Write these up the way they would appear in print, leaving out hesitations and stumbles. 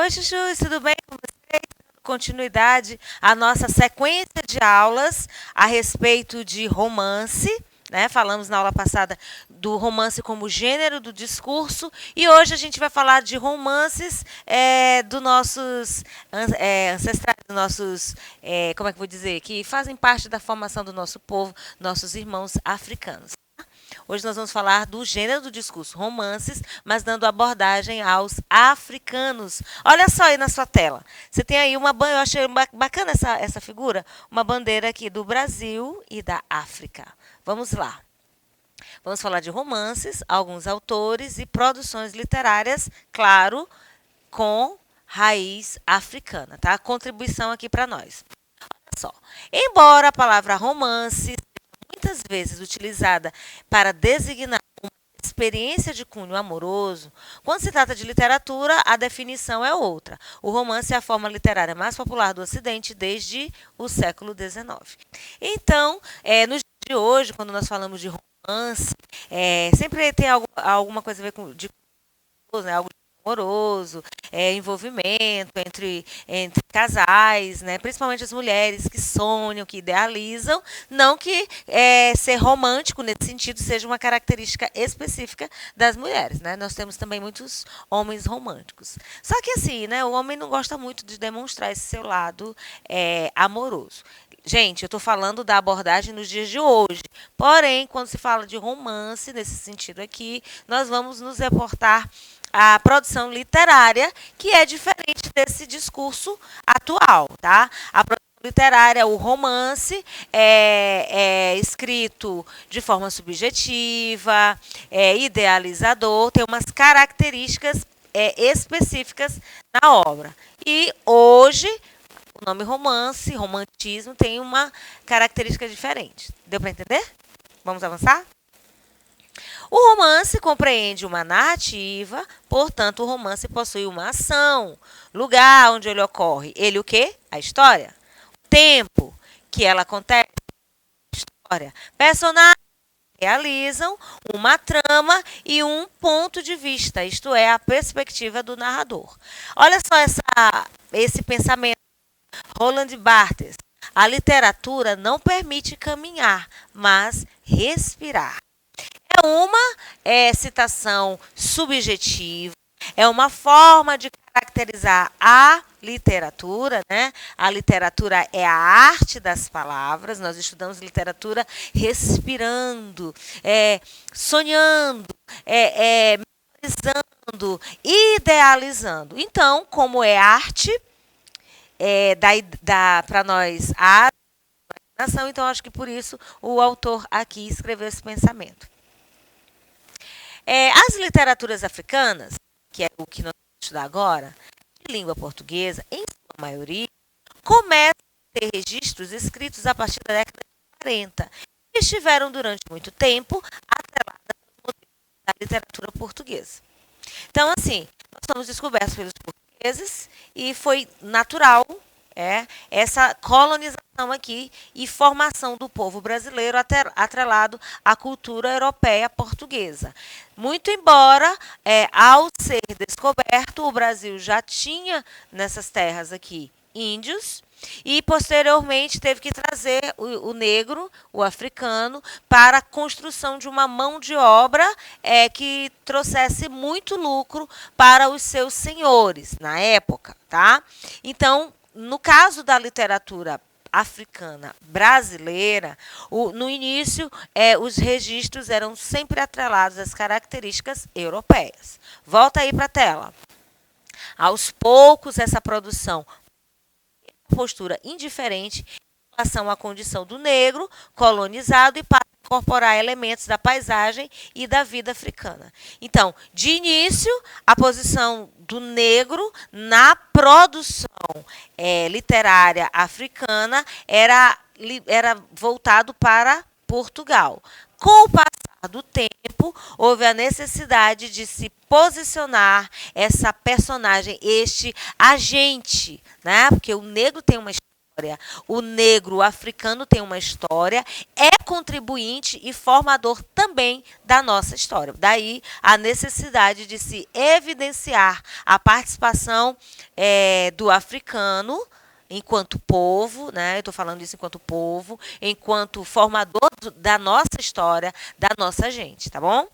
Oi, Chuchus, tudo bem com vocês? Dando continuidade à nossa sequência de aulas a respeito de romance. Né? Falamos na aula passada do romance como gênero do discurso e hoje a gente vai falar de romances dos nossos ancestrais, dos nossos, como é que eu vou dizer, que fazem parte da formação do nosso povo, nossos irmãos africanos. Hoje nós vamos falar do gênero do discurso, romances, mas dando abordagem aos africanos. Olha só aí na sua tela. Você tem aí eu achei bacana essa figura, uma bandeira aqui do Brasil e da África. Vamos lá. Vamos falar de romances, alguns autores e produções literárias, claro, com raiz africana, tá? Contribuição aqui para nós. Olha só. Embora a palavra romance muitas vezes utilizada para designar uma experiência de cunho amoroso, quando se trata de literatura, a definição é outra. O romance é a forma literária mais popular do Ocidente desde o século XIX. Então, nos dias de hoje, quando nós falamos de romance, sempre tem alguma coisa a ver com né, algo amoroso, envolvimento entre casais, né, principalmente as mulheres que sonham, que idealizam, não que ser romântico nesse sentido seja uma característica específica das mulheres, né? Nós temos também muitos homens românticos. Só que assim, né, o homem não gosta muito de demonstrar esse seu lado amoroso. Gente, eu estou falando da abordagem nos dias de hoje. Porém, quando se fala de romance, nesse sentido aqui, nós vamos nos reportar à produção literária, que é diferente desse discurso atual, tá? A produção literária, o romance, é escrito de forma subjetiva, é idealizador, tem umas características específicas na obra. E hoje o nome romance, romantismo, tem uma característica diferente. Deu para entender? Vamos avançar? O romance compreende uma narrativa, portanto, o romance possui uma ação, lugar onde ele ocorre. Ele o quê? A história. O tempo que ela acontece, a história. Personagens realizam uma trama e um ponto de vista, isto é, a perspectiva do narrador. Olha só esse pensamento. Roland Barthes. A literatura não permite caminhar, mas respirar. É uma citação subjetiva, é uma forma de caracterizar a literatura, né? A literatura é a arte das palavras, nós estudamos literatura respirando, sonhando, memorizando, idealizando. Então, como é arte, dá para nós a imaginação, então acho que por isso o autor aqui escreveu esse pensamento. As literaturas africanas, que é o que nós vamos estudar agora, de língua portuguesa, em sua maioria, começam a ter registros escritos a partir da década de 40 e estiveram durante muito tempo atreladas aos modelos da literatura portuguesa. Então, assim, nós fomos descobertos pelos portugueses e foi natural essa colonização aqui e formação do povo brasileiro atrelado à cultura europeia portuguesa. Muito embora, ao ser descoberto, o Brasil já tinha nessas terras aqui índios e, posteriormente, teve que trazer o negro, o africano, para a construção de uma mão de obra que trouxesse muito lucro para os seus senhores na época, tá? Então, no caso da literatura africana brasileira, no início, os registros eram sempre atrelados às características europeias. Volta aí para a tela. Aos poucos, essa produção postura indiferente em relação à condição do negro colonizado e para incorporar elementos da paisagem e da vida africana. Então, de início, a posição do negro na produção literária africana era voltado para Portugal. Com o passar do tempo, houve a necessidade de se posicionar essa personagem, este agente, né? Porque o negro tem uma história, O negro africano tem uma história, é contribuinte e formador também da nossa história. Daí a necessidade de se evidenciar a participação do africano enquanto povo, né? Eu estou falando isso enquanto povo, enquanto formador da nossa história, da nossa gente, tá bom?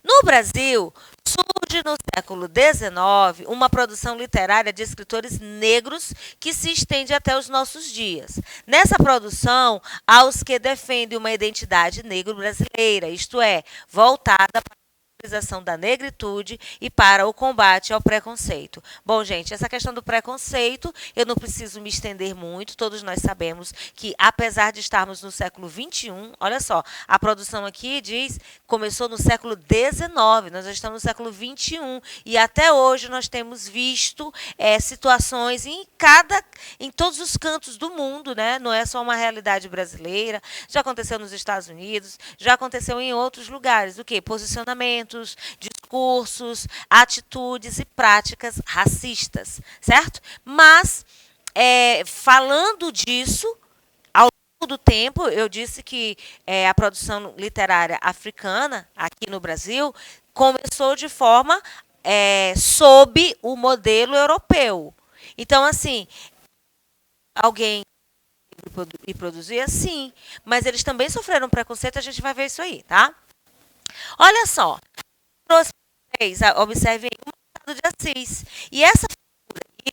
No Brasil, surge no século XIX uma produção literária de escritores negros que se estende até os nossos dias. Nessa produção, há os que defendem uma identidade negro-brasileira, isto é, voltada para a valorização da negritude e para o combate ao preconceito. Bom, gente, essa questão do preconceito, eu não preciso me estender muito, todos nós sabemos que, apesar de estarmos no século XXI, olha só, a produção aqui diz, começou no século XIX, nós já estamos no século XXI, e até hoje nós temos visto situações em todos os cantos do mundo, né? Não é só uma realidade brasileira, já aconteceu nos Estados Unidos, já aconteceu em outros lugares, o quê? Posicionamentos, discursos, atitudes e práticas racistas, certo? Mas, falando disso, ao longo do tempo, eu disse que a produção literária africana, aqui no Brasil, começou de forma sob o modelo europeu. Então, assim, alguém e produzia, sim, mas eles também sofreram preconceito, a gente vai ver isso aí, tá? Olha só, trouxe para vocês, observem aí, o Machado de Assis. E essa figura aqui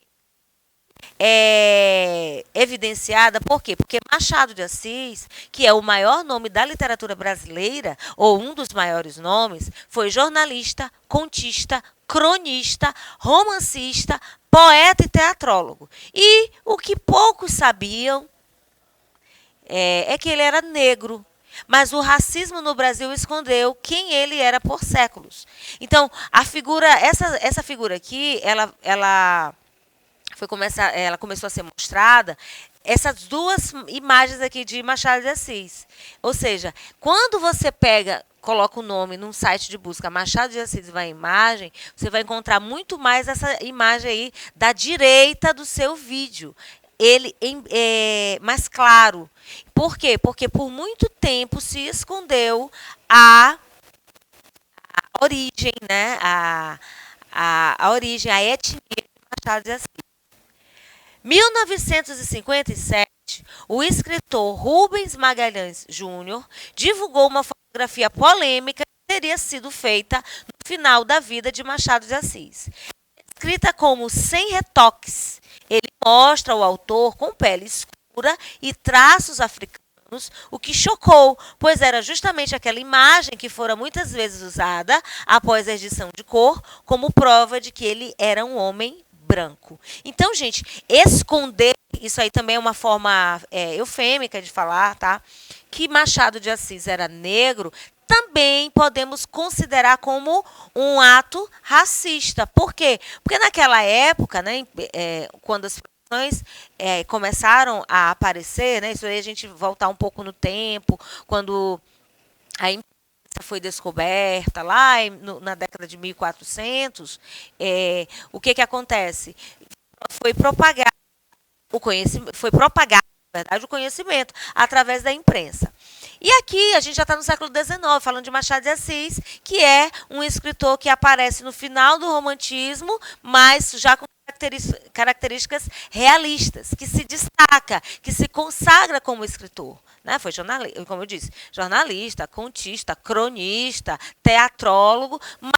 é evidenciada por quê? Porque Machado de Assis, que é o maior nome da literatura brasileira, ou um dos maiores nomes, foi jornalista, contista, cronista, romancista, poeta e teatrólogo. E o que poucos sabiam é que ele era negro. Mas o racismo no Brasil escondeu quem ele era por séculos. Então, essa figura aqui, ela começou a ser mostrada, essas duas imagens aqui de Machado de Assis. Ou seja, quando você coloca o nome num site de busca Machado de Assis e vai em imagem, você vai encontrar muito mais essa imagem aí da direita do seu vídeo. Ele mais claro. Por quê? Porque por muito tempo se escondeu a origem, né? A origem, a etnia de Machado de Assis. 1957, o escritor Rubens Magalhães Júnior divulgou uma fotografia polêmica que teria sido feita no final da vida de Machado de Assis. Escrita como Sem Retoques, ele mostra o autor com pele escura e traços africanos, o que chocou, pois era justamente aquela imagem que fora muitas vezes usada após a edição de cor como prova de que ele era um homem branco. Então, gente, esconder, isso aí também é uma forma eufêmica de falar, tá? Que Machado de Assis era negro, também podemos considerar como um ato racista. Por quê? Porque naquela época, né, quando as produções começaram a aparecer, né, isso aí a gente voltar um pouco no tempo, quando a imprensa foi descoberta lá na década de 1400, o que acontece? Foi propagado o conhecimento, na verdade, o conhecimento através da imprensa. E aqui a gente já está no século XIX, falando de Machado de Assis, que é um escritor que aparece no final do romantismo, mas já com características realistas, que se destaca, que se consagra como escritor. Né? Foi jornalista, como eu disse, jornalista, contista, cronista, teatrólogo, mas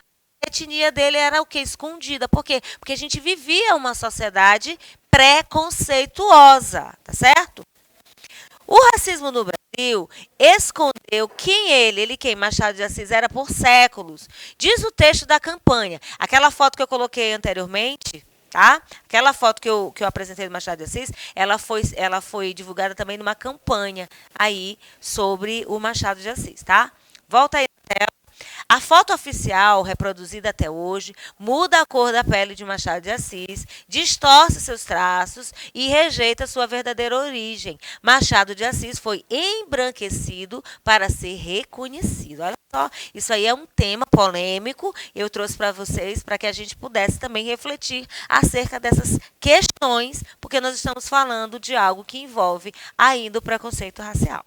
a etnia dele era o quê? Escondida. Por quê? Porque a gente vivia uma sociedade preconceituosa, tá certo? O racismo no Brasil escondeu quem Machado de Assis era por séculos. Diz o texto da campanha. Aquela foto que eu coloquei anteriormente, tá? Aquela foto que eu apresentei do Machado de Assis, ela foi divulgada também numa campanha aí sobre o Machado de Assis, tá? Volta aí na tela. A foto oficial, reproduzida até hoje, muda a cor da pele de Machado de Assis, distorce seus traços e rejeita sua verdadeira origem. Machado de Assis foi embranquecido para ser reconhecido. Olha só, isso aí é um tema polêmico. Eu trouxe para vocês para que a gente pudesse também refletir acerca dessas questões, porque nós estamos falando de algo que envolve ainda o preconceito racial.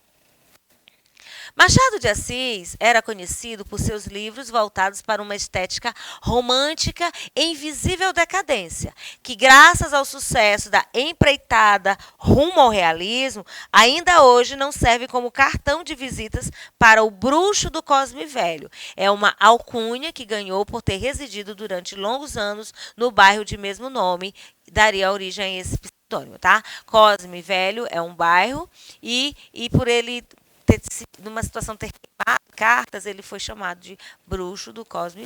Machado de Assis era conhecido por seus livros voltados para uma estética romântica em visível decadência, que, graças ao sucesso da empreitada rumo ao realismo, ainda hoje não serve como cartão de visitas para o bruxo do Cosme Velho. É uma alcunha que ganhou por ter residido durante longos anos no bairro de mesmo nome, daria origem a esse pseudônimo, tá? Cosme Velho é um bairro e por ele numa situação ter queimado cartas, ele foi chamado de bruxo do Cosme.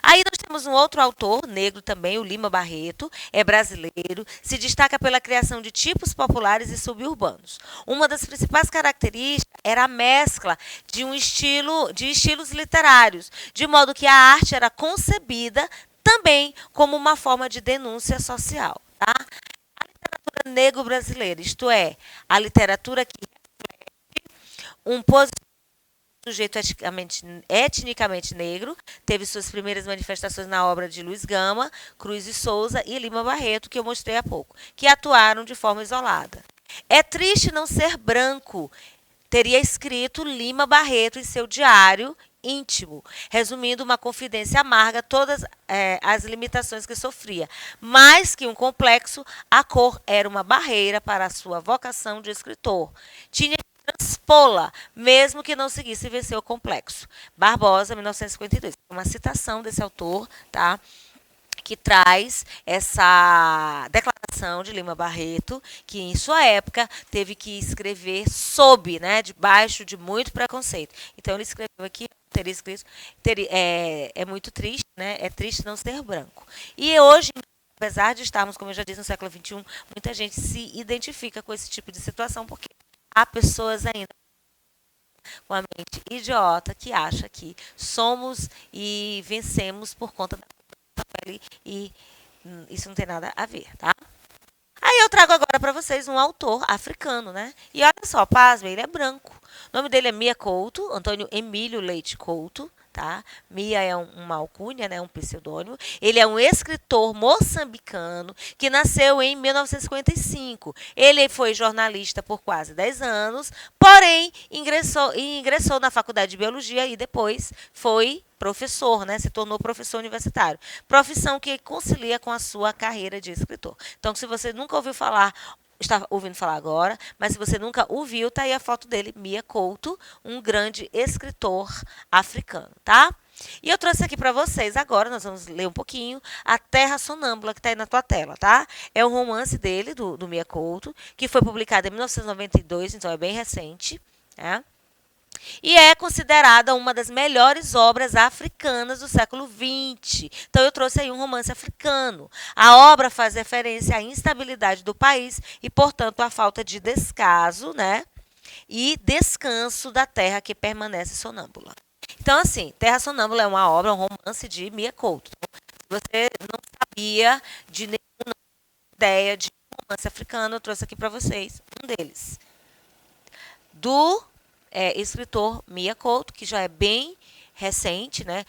Aí nós temos um outro autor, negro também, o Lima Barreto, é brasileiro, se destaca pela criação de tipos populares e suburbanos. Uma das principais características era a mescla de estilos literários, de modo que a arte era concebida também como uma forma de denúncia social, tá? A literatura negro-brasileira, isto é, a literatura que um sujeito etnicamente negro, teve suas primeiras manifestações na obra de Luiz Gama, Cruz e Souza e Lima Barreto, que eu mostrei há pouco, que atuaram de forma isolada. É triste não ser branco, teria escrito Lima Barreto em seu diário íntimo, resumindo uma confidência amarga todas as limitações que sofria. Mais que um complexo, a cor era uma barreira para a sua vocação de escritor. Tinha transpô-la, mesmo que não seguisse vencer o complexo. Barbosa, 1952. Uma citação desse autor, tá? Que traz essa declaração de Lima Barreto, que em sua época teve que escrever sob, né, debaixo de muito preconceito. Então ele escreveu aqui, teria escrito, é muito triste, né? É triste não ser branco. E hoje, apesar de estarmos, como eu já disse, no século XXI, muita gente se identifica com esse tipo de situação, porque há pessoas ainda com a mente idiota que acha que somos e vencemos por conta da pele e isso não tem nada a ver, tá? Aí eu trago agora para vocês um autor africano, né? E olha só, pasme, ele é branco. O nome dele é Mia Couto, Antônio Emílio Leite Couto, tá? Mia é uma alcunha, né? Um pseudônimo. Ele é um escritor moçambicano que nasceu em 1955. Ele foi jornalista por quase 10 anos, porém ingressou na faculdade de biologia e depois foi professor, né? Se tornou professor universitário. Profissão que concilia com a sua carreira de escritor. Então, se você nunca ouviu falar, está ouvindo falar agora, mas se você nunca ouviu, tá aí a foto dele, Mia Couto, um grande escritor africano, tá? E eu trouxe aqui para vocês agora, nós vamos ler um pouquinho, A Terra Sonâmbula, que está aí na tua tela, tá? É um romance dele, do Mia Couto, que foi publicado em 1992, então é bem recente, né? E é considerada uma das melhores obras africanas do século XX. Então, eu trouxe aí um romance africano. A obra faz referência à instabilidade do país e, portanto, à falta de descaso, né? E descanso da terra que permanece sonâmbula. Então, assim, Terra Sonâmbula é uma obra, um romance de Mia Couto. Então, se você não sabia de nenhuma ideia de romance africano, eu trouxe aqui para vocês um deles. Do escritor Mia Couto, que já é bem recente, né?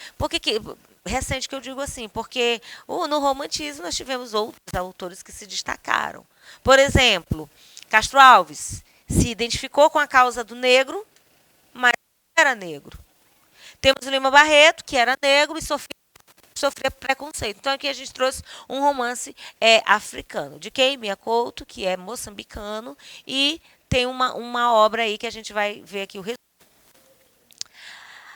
Recente que eu digo assim, porque no romantismo nós tivemos outros autores que se destacaram. Por exemplo, Castro Alves se identificou com a causa do negro, mas não era negro. Temos o Lima Barreto, que era negro e sofria preconceito. Então aqui a gente trouxe um romance africano, de quem? Mia Couto, que é moçambicano, e tem uma obra aí que a gente vai ver aqui o resumo.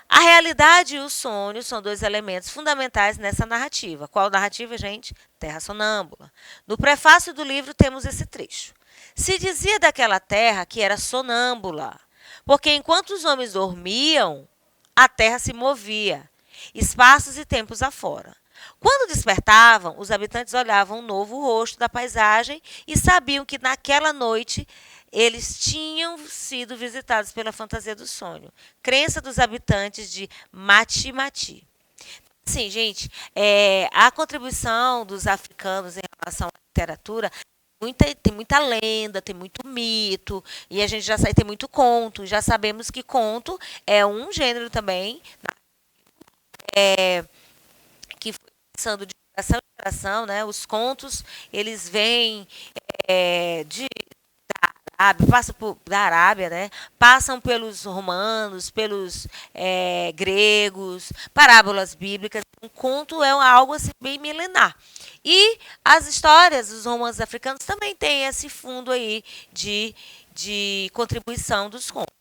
A realidade e o sonho são dois elementos fundamentais nessa narrativa. Qual narrativa, gente? Terra Sonâmbula. No prefácio do livro temos esse trecho. Se dizia daquela terra que era sonâmbula, porque enquanto os homens dormiam, a terra se movia, espaços e tempos afora. Quando despertavam, os habitantes olhavam o novo rosto da paisagem e sabiam que naquela noite eles tinham sido visitados pela fantasia do sonho. Crença dos habitantes de Mati Mati. Sim, gente, a contribuição dos africanos em relação à literatura tem muita lenda, tem muito mito, e a gente já sabe, tem muito conto. Já sabemos que conto é um gênero também que foi passando de geração em geração, né? Os contos, eles vêm de Arábia, passam da Arábia, né? Passam pelos romanos, pelos gregos, parábolas bíblicas. Um conto é algo assim, bem milenar. E as histórias, os romances africanos também têm esse fundo aí de contribuição dos contos.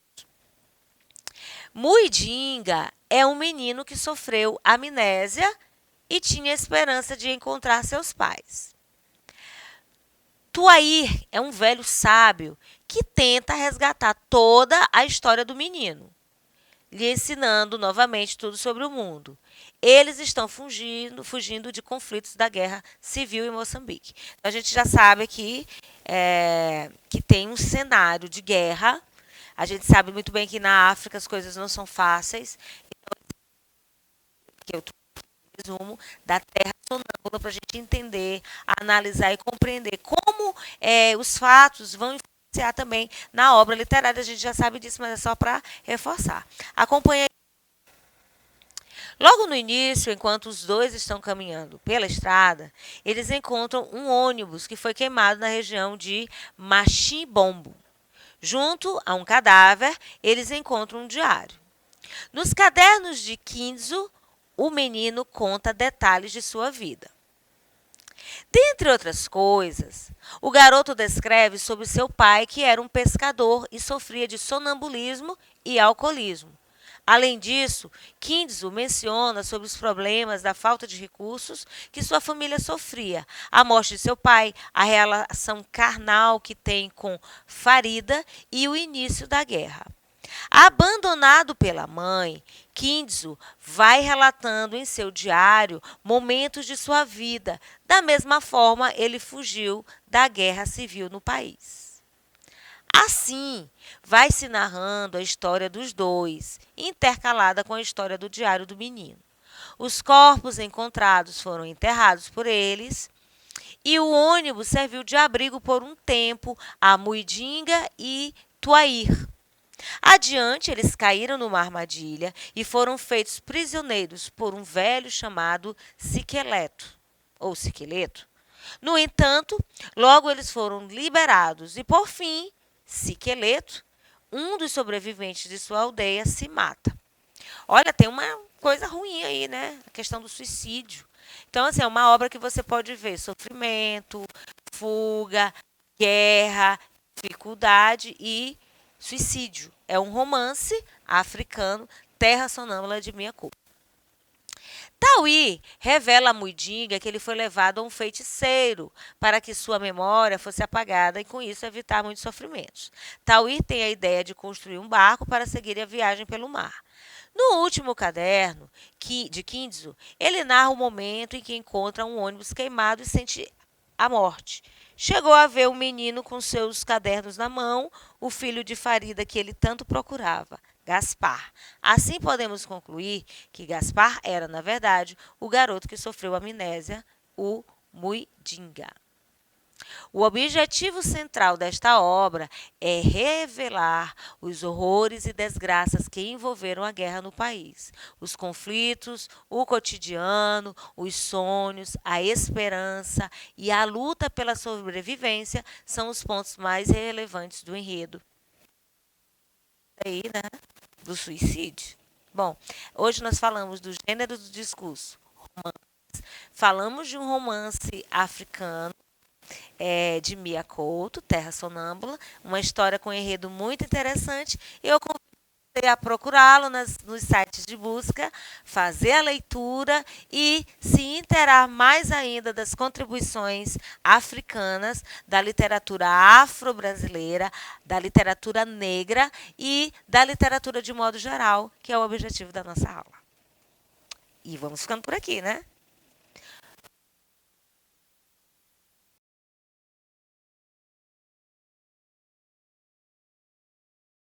Muidinga é um menino que sofreu amnésia e tinha esperança de encontrar seus pais. Tuair é um velho sábio que tenta resgatar toda a história do menino, lhe ensinando novamente tudo sobre o mundo. Eles estão fugindo de conflitos da guerra civil em Moçambique. Então, a gente já sabe aqui que tem um cenário de guerra. A gente sabe muito bem que na África as coisas não são fáceis. Então, que eu resumo da Terra Sonâmbula para a gente entender, analisar e compreender como os fatos vão influenciar também na obra literária. A gente já sabe disso, mas é só para reforçar. Acompanhe. Logo no início, enquanto os dois estão caminhando pela estrada, eles encontram um ônibus que foi queimado na região de Machibombo. Junto a um cadáver, eles encontram um diário. Nos cadernos de Kinzo, o menino conta detalhes de sua vida. Dentre outras coisas, o garoto descreve sobre seu pai, que era um pescador e sofria de sonambulismo e alcoolismo. Além disso, Kinzo menciona sobre os problemas da falta de recursos que sua família sofria, a morte de seu pai, a relação carnal que tem com Farida e o início da guerra. Abandonado pela mãe, Kinzo vai relatando em seu diário momentos de sua vida. Da mesma forma, ele fugiu da guerra civil no país. Assim, vai se narrando a história dos dois, intercalada com a história do diário do menino. Os corpos encontrados foram enterrados por eles e o ônibus serviu de abrigo por um tempo a Muidinga e Tuair. Adiante, eles caíram numa armadilha e foram feitos prisioneiros por um velho chamado Siqueleto, ou Siqueleto. No entanto, logo eles foram liberados e, por fim, Siqueleto, um dos sobreviventes de sua aldeia, se mata. Olha, tem uma coisa ruim aí, né? A questão do suicídio. Então, assim, é uma obra que você pode ver sofrimento, fuga, guerra, dificuldade e suicídio. É um romance africano, Terra Sonâmbula de Mia Couto. Tauí revela a Muidinga que ele foi levado a um feiticeiro para que sua memória fosse apagada e, com isso, evitar muitos sofrimentos. Tauí tem a ideia de construir um barco para seguir a viagem pelo mar. No último caderno de Kinzo, ele narra o momento em que encontra um ônibus queimado e sente a morte. Chegou a ver um menino com seus cadernos na mão, o filho de Farida que ele tanto procurava, Gaspar. Assim podemos concluir que Gaspar era, na verdade, o garoto que sofreu amnésia, o Muidinga. O objetivo central desta obra é revelar os horrores e desgraças que envolveram a guerra no país. Os conflitos, o cotidiano, os sonhos, a esperança e a luta pela sobrevivência são os pontos mais relevantes do enredo. Aí, né? Do suicídio. Bom, hoje nós falamos do gênero do discurso, romance. Falamos de um romance africano, de Mia Couto, Terra Sonâmbula, uma história com um enredo muito interessante. Eu convido você a procurá-lo nos sites de busca, fazer a leitura e se inteirar mais ainda das contribuições africanas, da literatura afro-brasileira, da literatura negra e da literatura de modo geral, que é o objetivo da nossa aula. E vamos ficando por aqui, né?